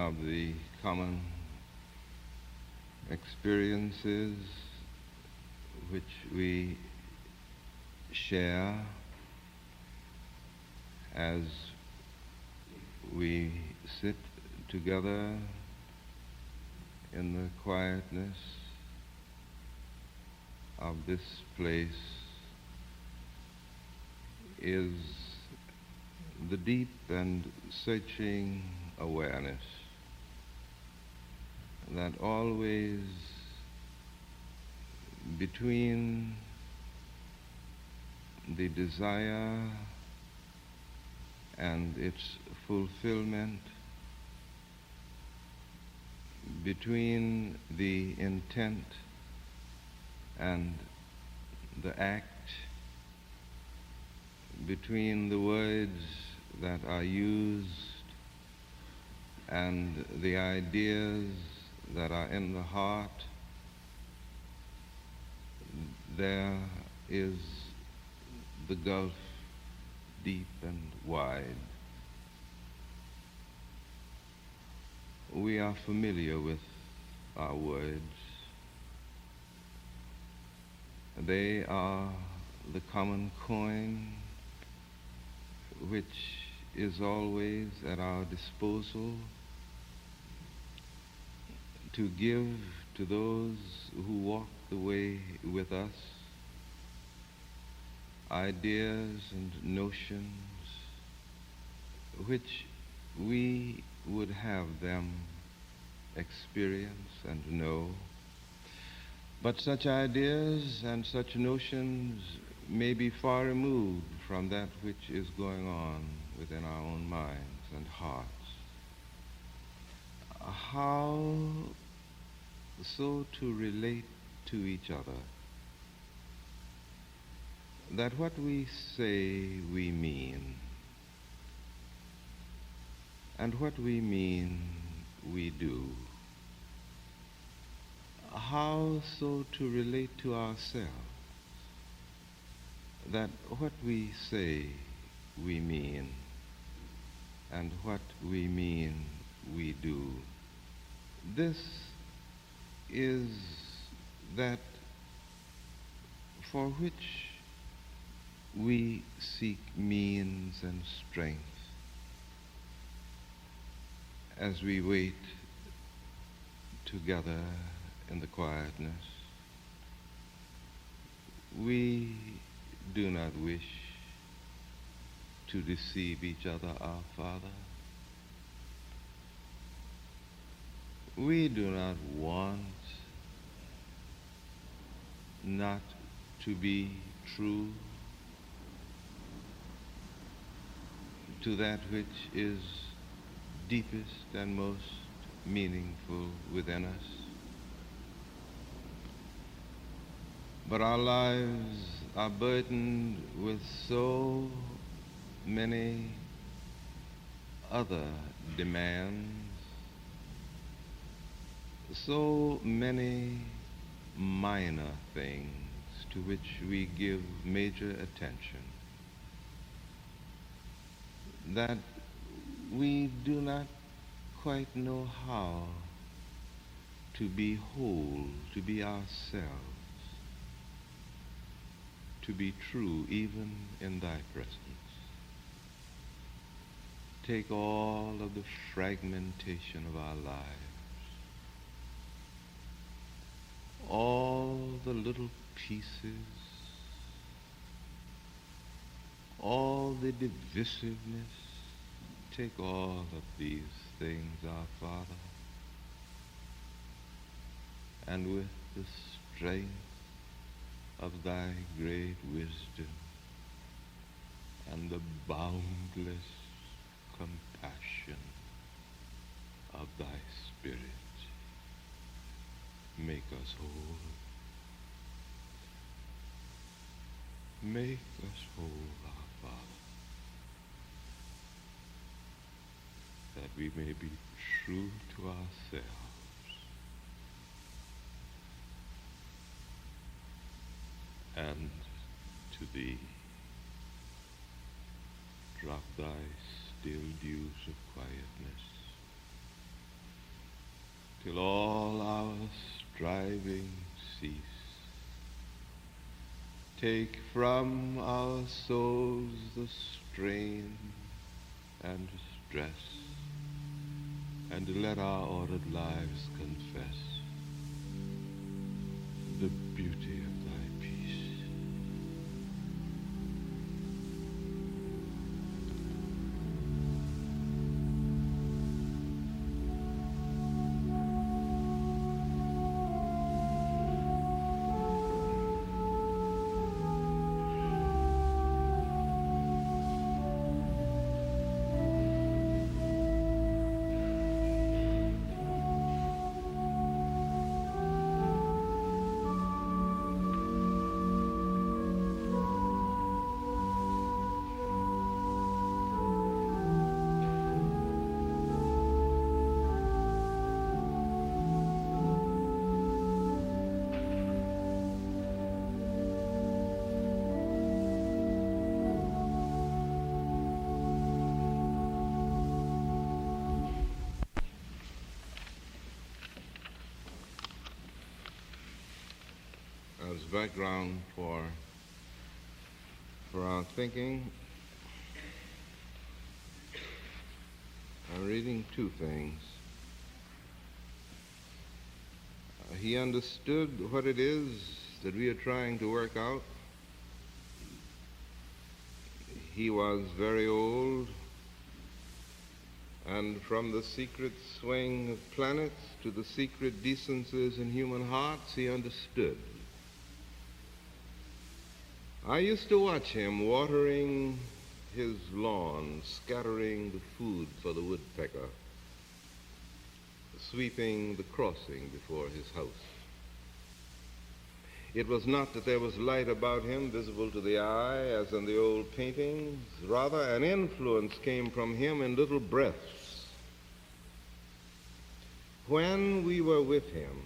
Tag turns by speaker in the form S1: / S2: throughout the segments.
S1: of the common experiences which we share as we sit together in the quietness of this place is the deep and searching awareness that always between the desire and its fulfillment, between the intent and the act, between the words that are used and the ideas that are in the heart, there is the gulf deep and wide. We are familiar with our words. They are the common coin which is always at our disposal to give to those who walk the way with us ideas and notions which we would have them experience and know. But such ideas and such notions may be far removed from that which is going on within our own minds and hearts. How so to relate to each other that what we say we mean, and what we mean we do. How so to relate to ourselves that what we say we mean, and what we mean we do. This is that for which we seek means and strength as we wait together in the quietness. We do not wish to deceive each other, our Father. We do not want not to be true to that which is deepest and most meaningful within us. But our lives are burdened with so many other demands, so many minor things to which we give major attention, that we do not quite know how to be whole, to be ourselves, to be true even in thy presence. Take all of the fragmentation of our lives, all the little pieces, all the divisiveness. Take all of these things, our Father, and with the strength of thy great wisdom and the boundless compassion of thy Spirit, make us whole. Make us whole, our Father, that we may be true to ourselves and to thee. Drop thy still dews of quietness till all our striving cease. Take from our souls the strain and stress, and let our ordered lives confess the beauty of thy peace. As background for our thinking, I'm reading two things. He understood what it is that we are trying to work out. He was very old, and from the secret swing of planets to the secret decencies in human hearts, he understood. I used to watch him watering his lawn, scattering the food for the woodpecker, sweeping the crossing before his house. It was not that there was light about him visible to the eye as in the old paintings. Rather, an influence came from him in little breaths. When we were with him,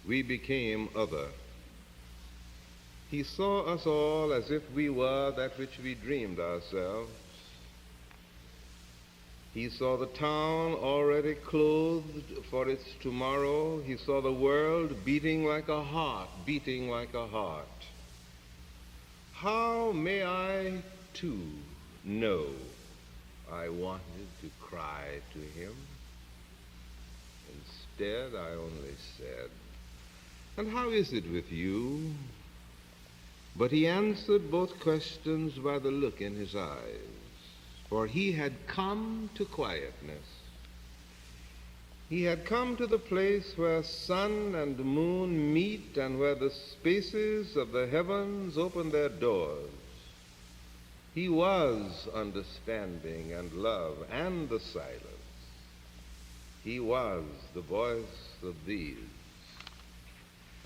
S1: we became other. He saw us all as if we were that which we dreamed ourselves. He saw the town already clothed for its tomorrow. He saw the world beating like a heart, beating like a heart. How may I, too, know? I wanted to cry to him. Instead, I only said, "And how is it with you?" But he answered both questions by the look in his eyes, for he had come to quietness. He had come to the place where sun and moon meet and where the spaces of the heavens open their doors. He was understanding and love and the silence. He was the voice of these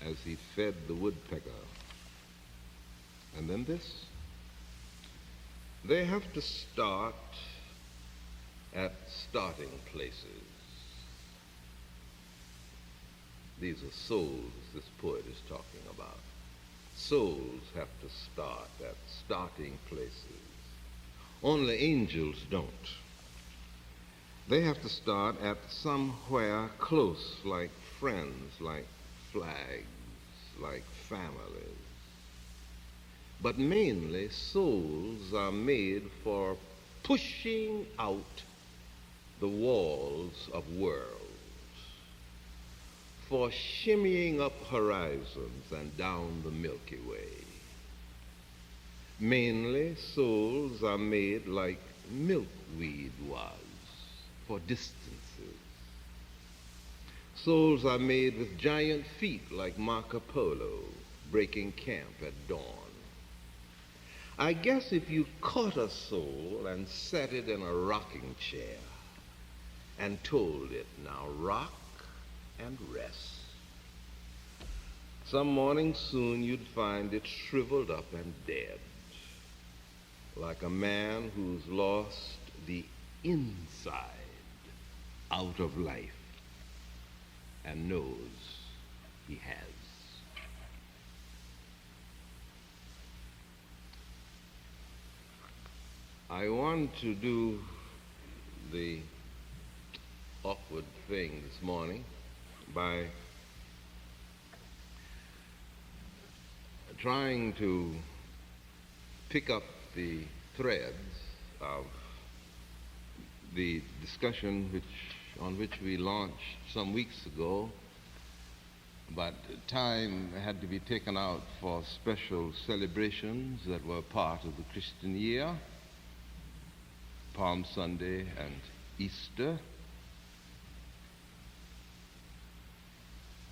S1: as he fed the woodpecker. And then this. They have to start at starting places. These are souls this poet is talking about. Souls have to start at starting places. Only angels don't. They have to start at somewhere close, like friends, like flags, like families. But mainly, souls are made for pushing out the walls of worlds, for shimmying up horizons and down the Milky Way. Mainly, souls are made like milkweed was, for distances. Souls are made with giant feet like Marco Polo, breaking camp at dawn. I guess if you caught a soul and set it in a rocking chair and told it, "Now rock and rest," some morning soon you'd find it shriveled up and dead, like a man who's lost the inside out of life and knows he has. I want to do the awkward thing this morning by trying to pick up the threads of the discussion on which we launched some weeks ago, but time had to be taken out for special celebrations that were part of the Christian year, Palm Sunday and Easter.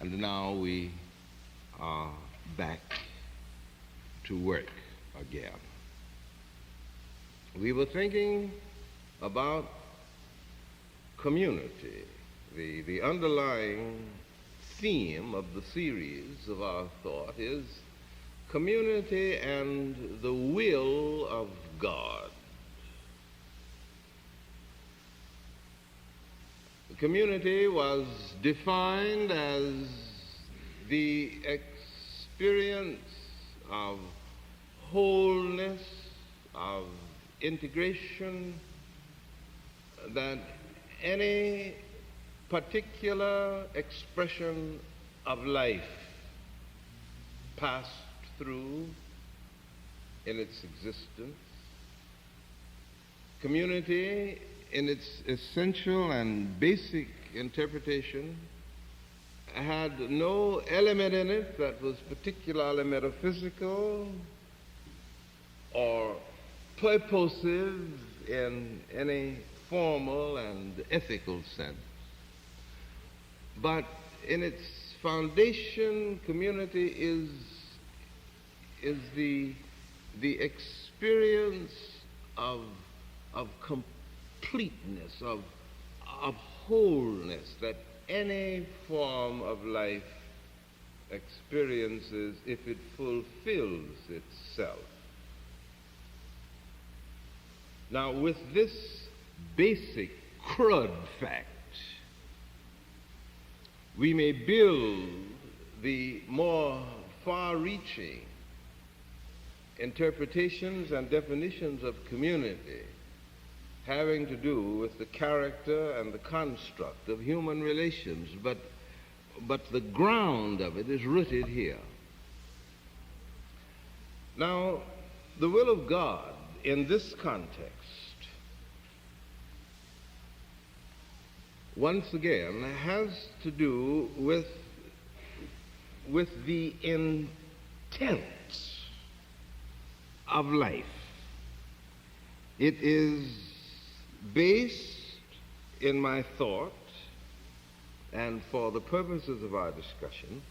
S1: And now we are back to work again. We were thinking about community. The underlying theme of the series of our thought is community and the will of God. Community was defined as the experience of wholeness, of integration, that any particular expression of life passed through in its existence. Community, in its essential and basic interpretation, had no element in it that was particularly metaphysical or purposive in any formal and ethical sense. But in its foundation, community is the experience of completeness, of wholeness that any form of life experiences if it fulfills itself. Now, with this basic crud fact, we may build the more far-reaching interpretations and definitions of community having to do with the character and the construct of human relations, but the ground of it is rooted here. Now, the will of God in this context, once again, has to do with the intent of life. It is based in my thought, and for the purposes of our discussion,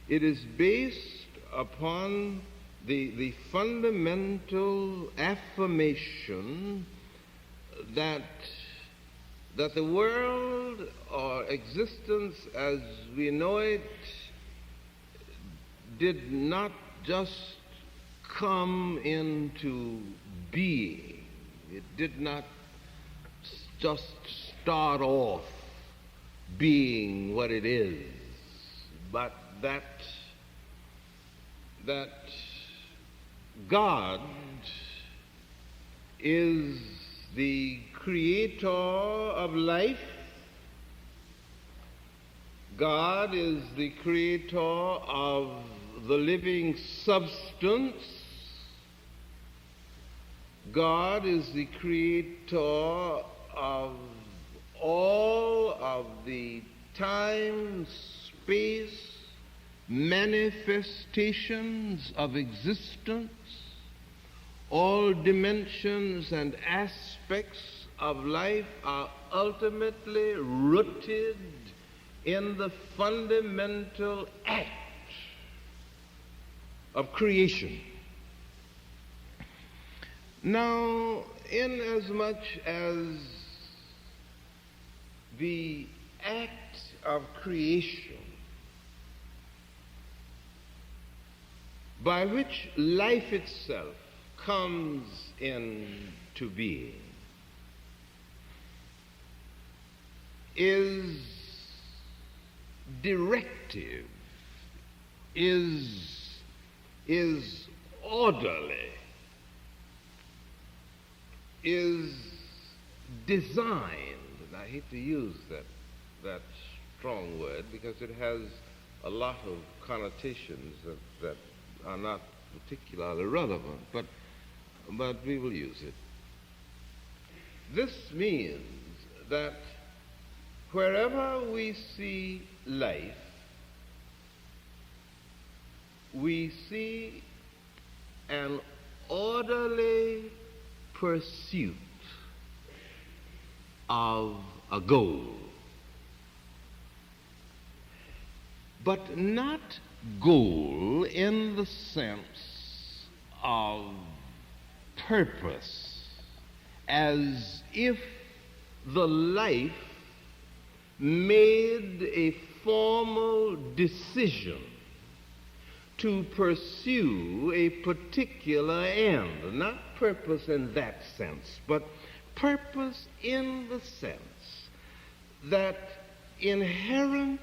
S1: it is based upon the fundamental affirmation that the world or existence as we know it did not just come into being. It did not just start off being what it is, but that God is the creator of life. God is the creator of the living substance. God is the creator of all of the time, space, manifestations of existence. All dimensions and aspects of life are ultimately rooted in the fundamental act of creation. Now, inasmuch as the act of creation by which life itself comes into being is directive, is orderly, is designed, and I hate to use that strong word because it has a lot of connotations that are not particularly relevant, but we will use it. This means that wherever we see life, we see an orderly pursuit of a goal, but not goal in the sense of purpose, as if the life made a formal decision to pursue a particular end. Not purpose in that sense, but purpose in the sense that inherent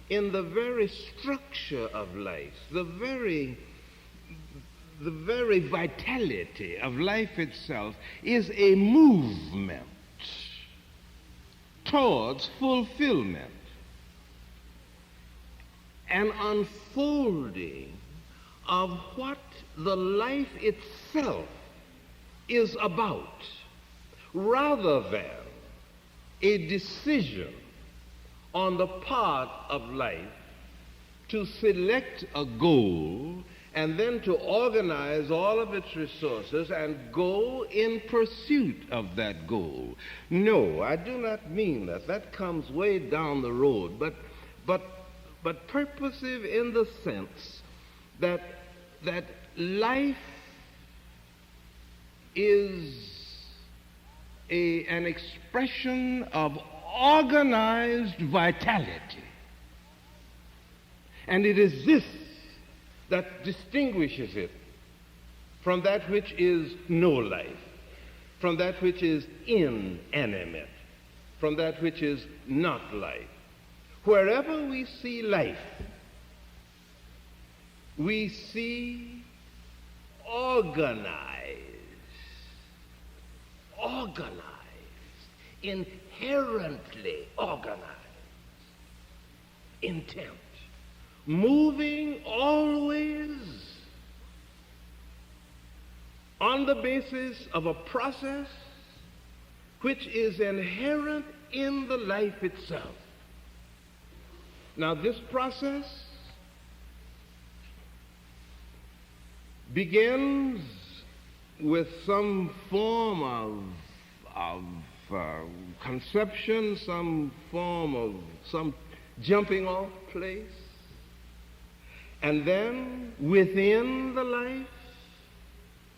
S1: in the very structure of life, the very vitality of life itself is a movement towards fulfillment, an unfolding of what the life itself is about, rather than a decision on the part of life to select a goal and then to organize all of its resources and go in pursuit of that goal. No, I do not mean that. That comes way down the road, but purposive in the sense that life is an expression of organized vitality. And it is this that distinguishes it from that which is no life, from that which is inanimate, from that which is not life. Wherever we see life, we see organized, inherently organized intent, moving always on the basis of a process which is inherent in the life itself. Now, this process begins with some form of conception, some form of some jumping off place, and then within the life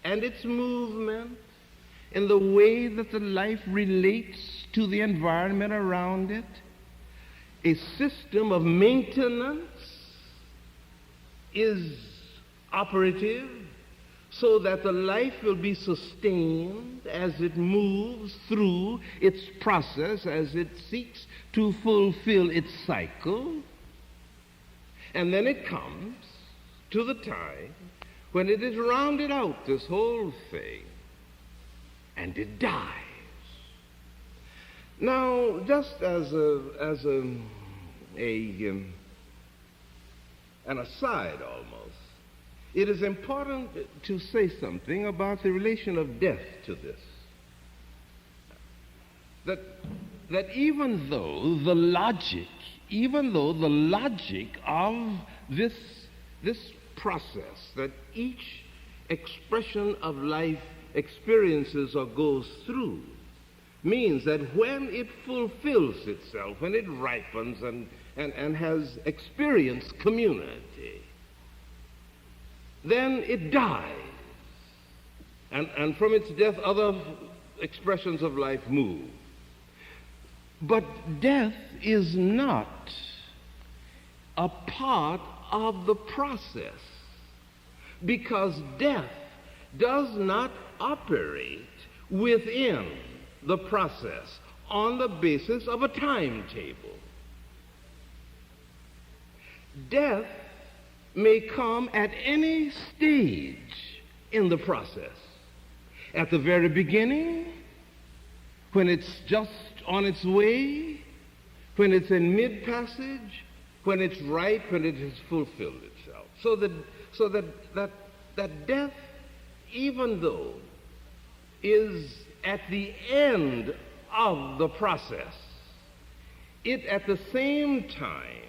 S1: and its movement, in the way that the life relates to the environment around it, a system of maintenance is operative so that the life will be sustained as it moves through its process, as it seeks to fulfill its cycle. And then it comes to the time when it is rounded out, this whole thing, and it dies. Now, just as an aside almost, it is important to say something about the relation of death to this. That even though the logic of this process that each expression of life experiences or goes through means that when it fulfills itself, when it ripens and has experienced community, then it dies. And from its death, other expressions of life move. But death is not a part of the process, because death does not operate within the process on the basis of a timetable. Death may come at any stage in the process. At the very beginning, when it's just on its way when it's in mid-passage, when it's ripe, when it has fulfilled itself. So that death, even though is at the end of the process, it at the same time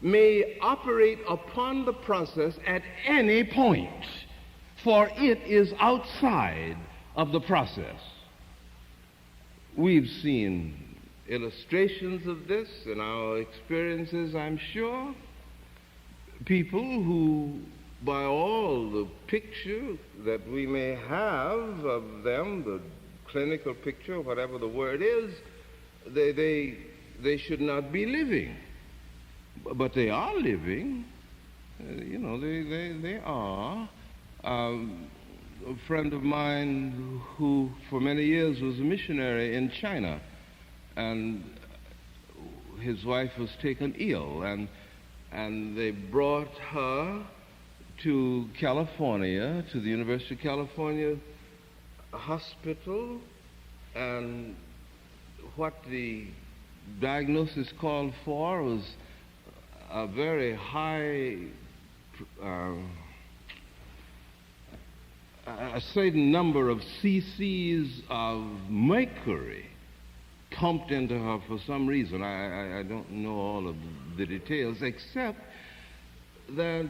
S1: may operate upon the process at any point, for it is outside of the process. We've seen illustrations of this in our experiences, I'm sure. People who, by all the picture that we may have of them, the clinical picture, whatever the word is, they should not be living. But they are living. They are. A friend of mine who for many years was a missionary in China, and his wife was taken ill, and they brought her to California, to the University of California hospital, and what the diagnosis called for was a very high, a certain number of cc's of mercury pumped into her for some reason. I don't know all of the details, except that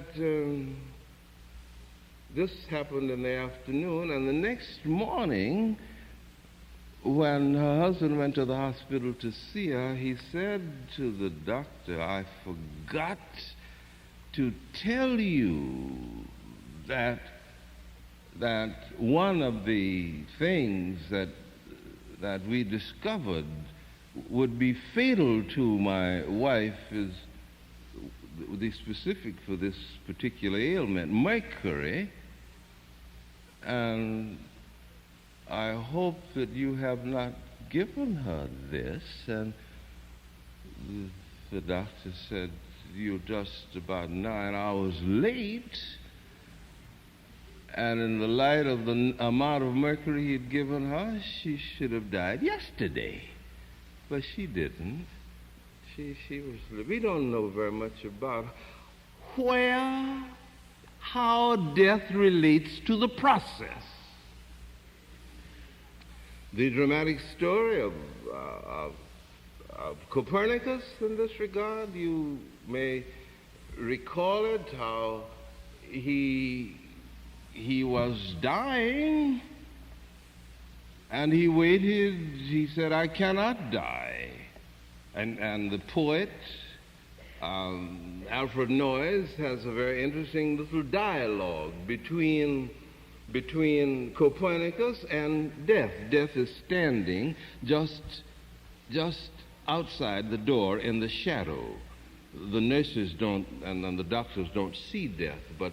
S1: this happened in the afternoon, and the next morning, when her husband went to the hospital to see her, he said to the doctor, "I forgot to tell you that one of the things that we discovered would be fatal to my wife is the specific for this particular ailment, mercury, and I hope that you have not given her this." And the doctor said, "You're just about 9 hours late." And in the light of the amount of mercury he'd given her, she should have died yesterday. But she didn't. She was, we don't know very much about how death relates to the process. The dramatic story of Copernicus in this regard, you may recall it, how he was dying, and he waited. He said, "I cannot die." And the poet, Alfred Noyes, has a very interesting little dialogue between Copernicus and death. Death is standing just outside the door in the shadow. The nurses don't, and the doctors don't see death, but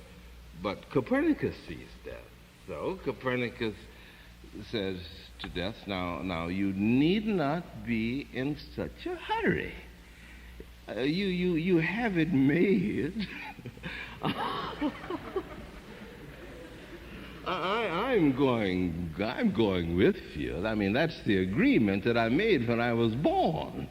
S1: Copernicus sees death. So Copernicus says to death, now you need not be in such a hurry. You have it made. I'm going with you. I mean, that's the agreement that I made when I was born.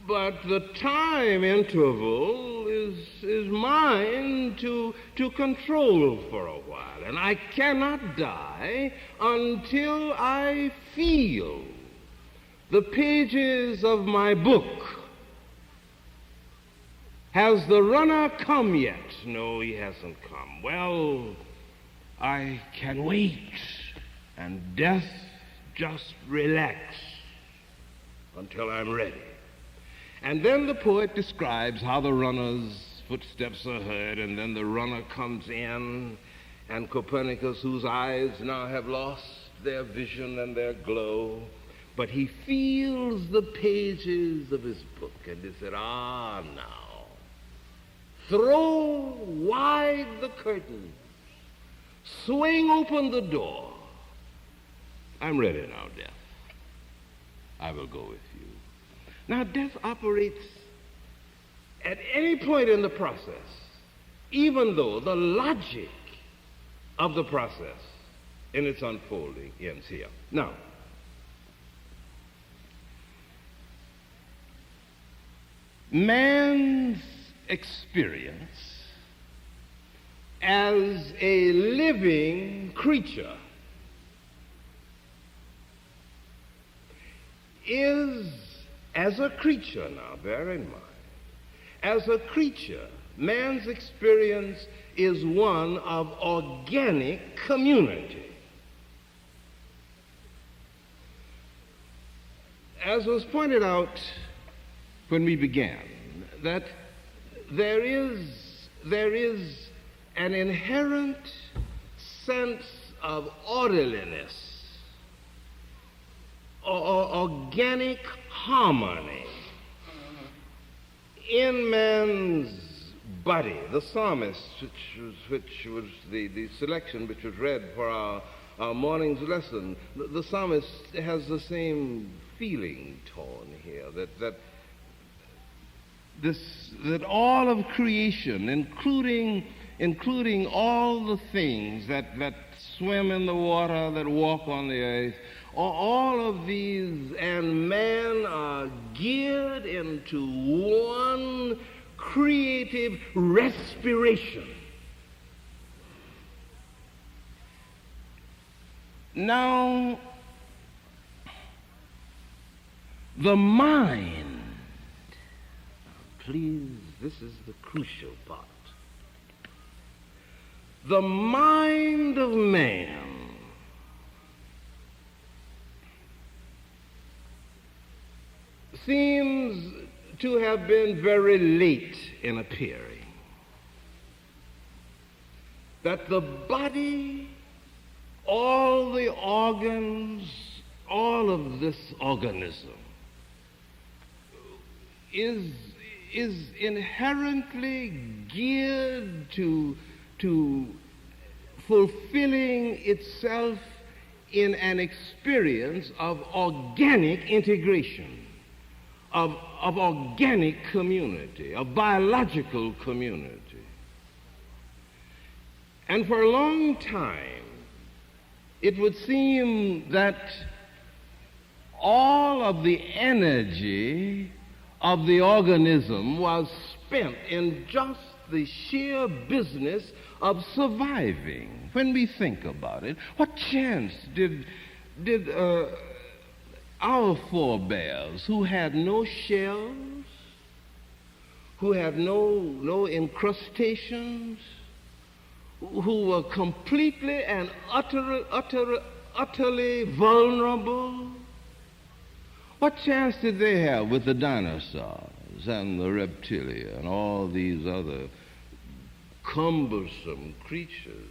S1: But the time interval is mine to control for a while, and I cannot die until I feel the pages of my book. Has the runner come yet? No, he hasn't come. Well, I can wait, and death just relax until I'm ready. And then the poet describes how the runner's footsteps are heard, and then the runner comes in, and Copernicus, whose eyes now have lost their vision and their glow, but he feels the pages of his book, and he said, now, throw wide the curtain, swing open the door. I'm ready now, death. I will go with you. Now, death operates at any point in the process, even though the logic of the process in its unfolding ends here. Now, man's experience as a living creature is, as a creature now, bear in mind, as a creature, man's experience is one of organic community. As was pointed out when we began, that there is an inherent sense of orderliness or organic harmony in man's body. The psalmist, which was the selection which was read for our morning's lesson, the psalmist has the same feeling tone here, that all of creation, including all the things that swim in the water, that walk on the earth, all of these and man are geared into one creative respiration. Now, the mind, please, this is the crucial part. The mind of man seems to have been very late in appearing. That the body, all the organs, all of this organism is inherently geared to fulfilling itself in an experience of organic integration, of organic community, of biological community. And for a long time, it would seem that all of the energy of the organism was spent in just the sheer business of surviving. When we think about it, what chance did our forebears, who had no shells, who had no incrustations, who were completely and utterly vulnerable, what chance did they have with the dinosaurs and the reptilia and all these other cumbersome creatures?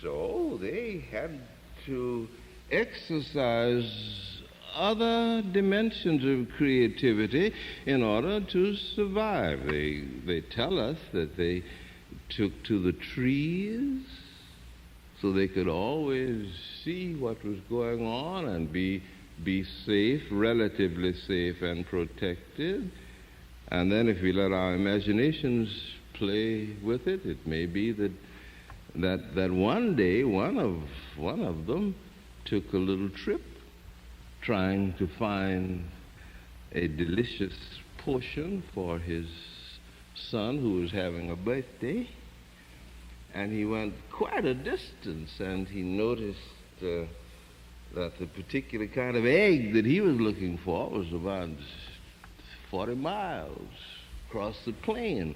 S1: So they had to exercise other dimensions of creativity in order to survive. They tell us that they took to the trees so they could always see what was going on and be safe, relatively safe and protected. And then if we let our imaginations play with it, it may be that one day one of them took a little trip trying to find a delicious portion for his son who was having a birthday, and he went quite a distance, and he noticed that the particular kind of egg that he was looking for was about 40 miles across the plain.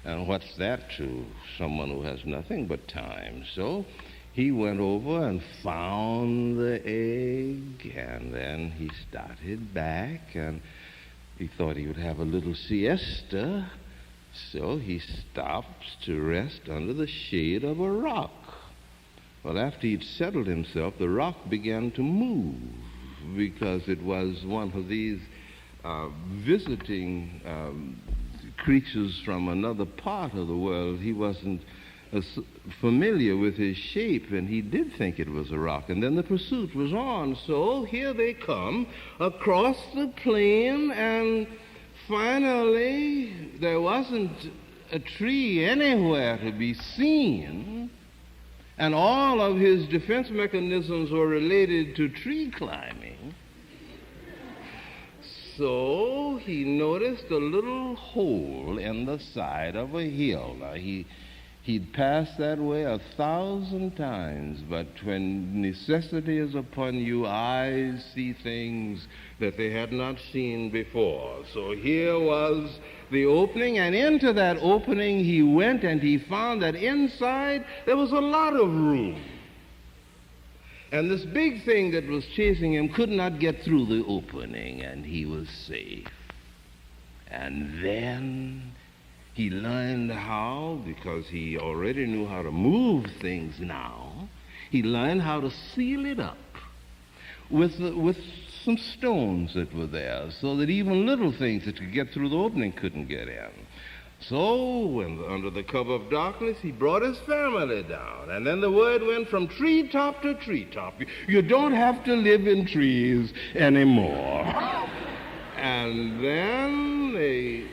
S1: And what's that to someone who has nothing but time? So he went over and found the egg, and then he started back, and he thought he would have a little siesta, so he stopped to rest under the shade of a rock. Well, after he'd settled himself, the rock began to move because it was one of these visiting creatures from another part of the world. He wasn't familiar with his shape, and he did think it was a rock. And then the pursuit was on. So here they come across the plain, and finally there wasn't a tree anywhere to be seen. And all of his defense mechanisms were related to tree climbing. so he noticed a little hole in the side of a hill. Now, he'd passed that way 1,000 times, but when necessity is upon you, eyes see things that they had not seen before. So here was the opening, and into that opening he went, and he found that inside there was a lot of room. And this big thing that was chasing him could not get through the opening, and he was safe. And then he learned how, because he already knew how to move things now, he learned how to seal it up with some stones that were there, so that even little things that could get through the opening couldn't get in. So, under the cover of darkness, he brought his family down. And then the word went from treetop to treetop. You don't have to live in trees anymore. And then they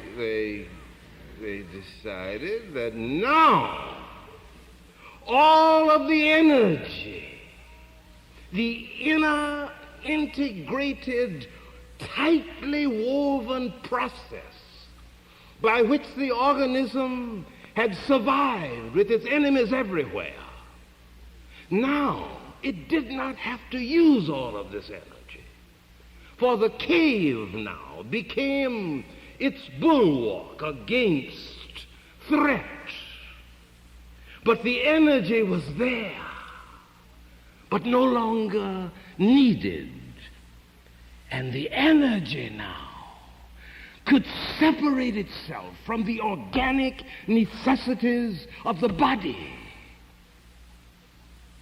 S1: decided that now all of the energy, the inner integrated, tightly woven process by which the organism had survived with its enemies everywhere, now it did not have to use all of this energy. For the cave now became its bulwark against threat. But the energy was there, but no longer needed. And the energy now could separate itself from the organic necessities of the body.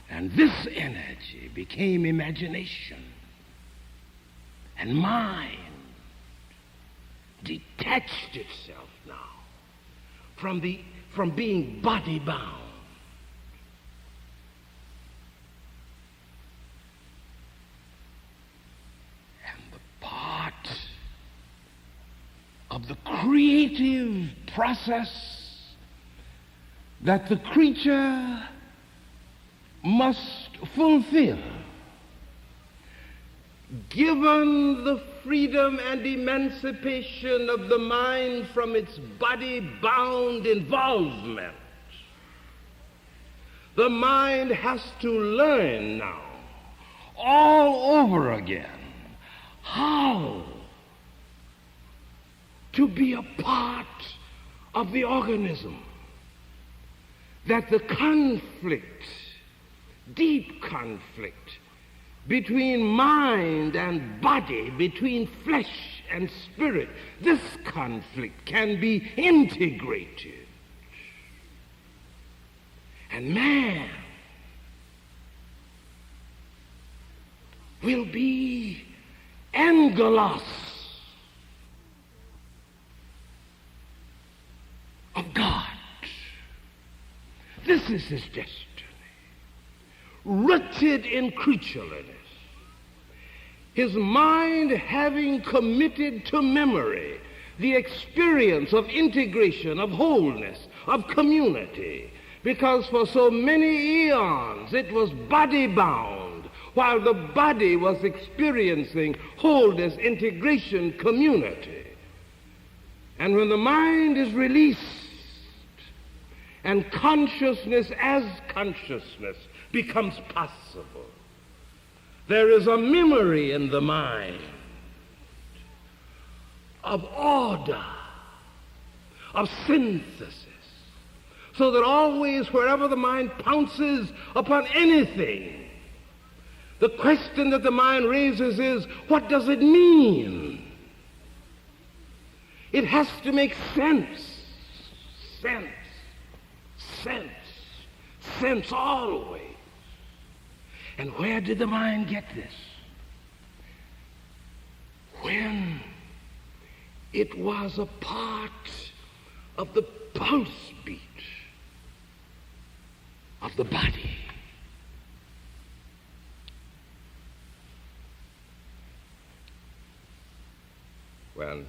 S1: And this energy became imagination. And mind detached itself now from being body-bound. And the part of the creative process that the creature must fulfill, given the freedom and emancipation of the mind from its body-bound involvement. The mind has to learn now, all over again, how to be a part of the organism. That the conflict, deep conflict, between mind and body, between flesh and spirit, this conflict can be integrated. And man will be angelos of God. This is his destiny. Rooted in creatureliness. His mind having committed to memory the experience of integration, of wholeness, of community. Because for so many eons it was body-bound, while the body was experiencing wholeness, integration, community. And when the mind is released, and consciousness as consciousness becomes possible, there is a memory in the mind of order, of synthesis, so that always wherever the mind pounces upon anything, the question that the mind raises is, what does it mean? It has to make sense always. And where did the mind get this? When it was a part of the pulse beat of the body. Well,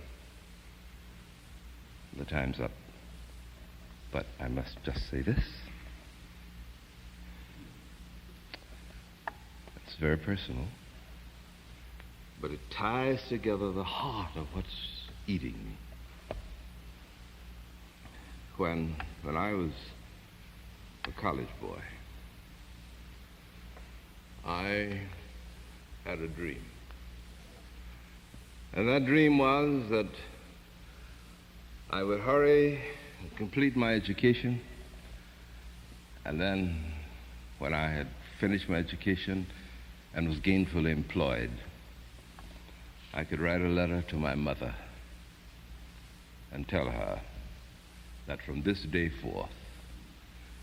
S1: the time's up. But I must just say this. It's very personal. but it ties together the heart of what's eating me. When I was a college boy, I had a dream. And that dream was that I would hurry and complete my education, and then when I had finished my education and was gainfully employed, I could write a letter to my mother and tell her that from this day forth,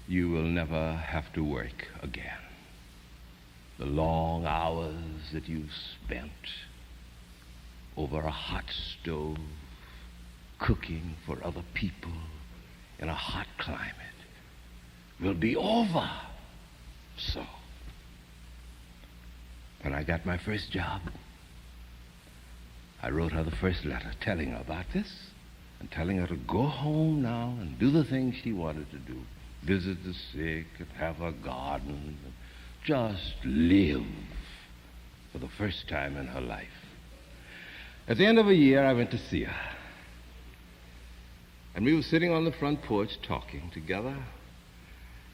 S1: you will never have to work again. The long hours that you've spent over a hot stove, cooking for other people in a hot climate, will be over. So, when I got my first job, I wrote her the first letter telling her about this and telling her to go home now and do the things she wanted to do. Visit the sick and have a garden and just live for the first time in her life. At the end of a year, I went to see her. And we were sitting on the front porch talking together.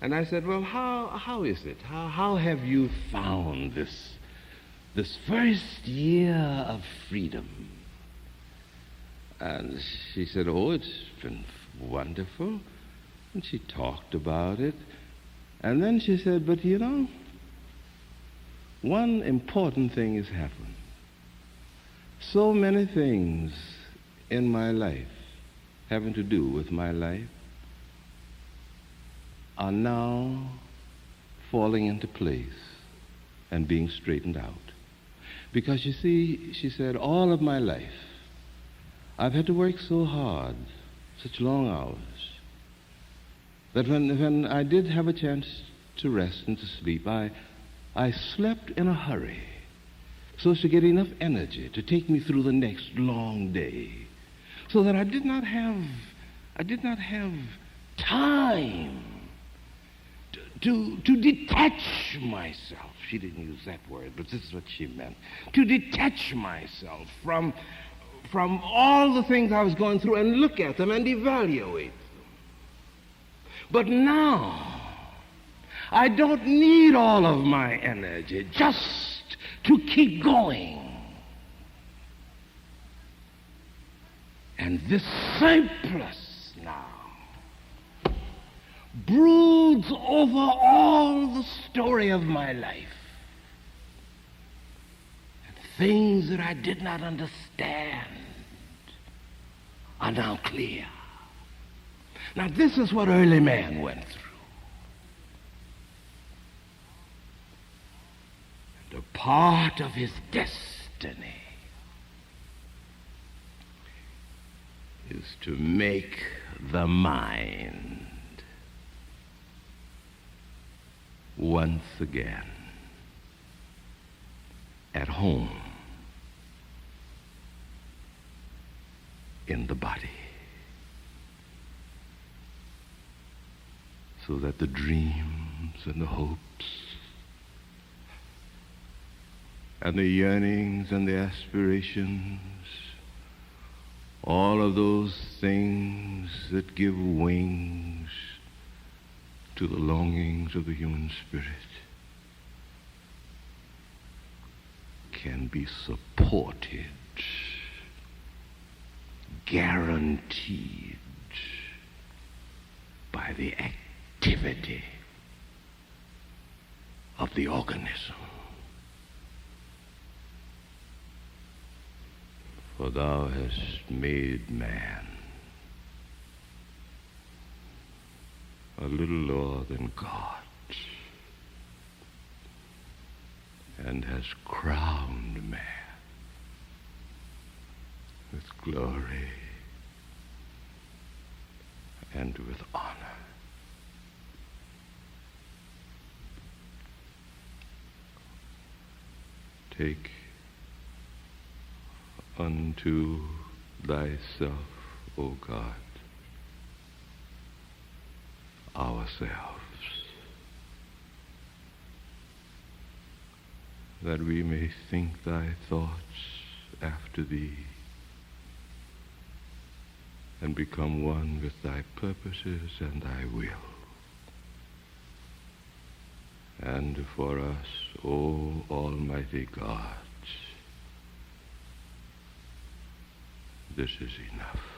S1: And I said, well, how is it? How have you found this first year of freedom? And she said, oh, it's been wonderful. And she talked about it. And then she said, but you know, one important thing has happened. So many things in my life having to do with my life are now falling into place and being straightened out. Because you see, she said, all of my life, I've had to work so hard, such long hours, that when I did have a chance to rest and to sleep, I slept in a hurry so as to get enough energy to take me through the next long day, so that I did not have time to detach myself. She didn't use that word, but this is what she meant. To detach myself from all the things I was going through and look at them and evaluate them. But now, I don't need all of my energy just to keep going. And this surplus now broods over all the story of my life. And things that I did not understand are now clear. Now, this is what early man went through. And a part of his destiny is to make the mind once again at home in the body, so that the dreams and the hopes and the yearnings and the aspirations, all of those things that give wings to the longings of the human spirit, can be supported, guaranteed by the activity of the organism. For thou hast made man a little lower than God, and has crowned man with glory and with honor. Take unto thyself, O God, ourselves, that we may think thy thoughts after thee, and become one with thy purposes and thy will. And for us, O Almighty God, this is enough.